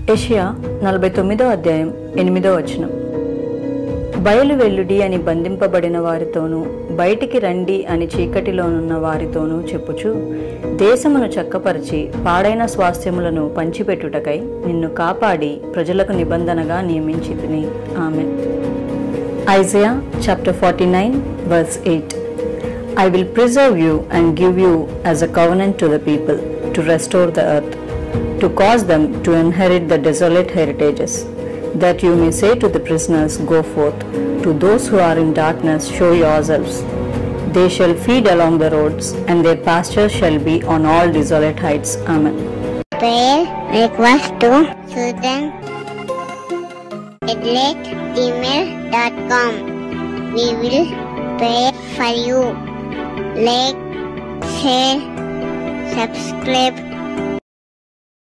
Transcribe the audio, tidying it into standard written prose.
యెషయా 49వ అధ్యాయం 8వ వచనం. బయలు వెల్లుడి అని బంధింపబడిన వారితోనూ, బయటికి రండి అని చీకటిలోనున్న వారితోనూ చెప్పుచు, దేశమును చక్కపరిచి పాడైన స్వాస్థ్యములను పంచిపెట్టుటకై నిన్ను కాపాడి ప్రజలకు నిబంధనగా నియమించితిని. ఆమేన్. Isaiah chapter 49 verse 8. I will preserve you and give you as a covenant to the people, to restore the earth, to cause them to inherit the desolate heritages, that you may say to the prisoners, Go forth, to those who are in darkness, show yourselves. They shall feed along the roads, and their pasture shall be on all desolate heights. Amen. Prayer request to susan@gmail.com. We will pray for you. Like, share, subscribe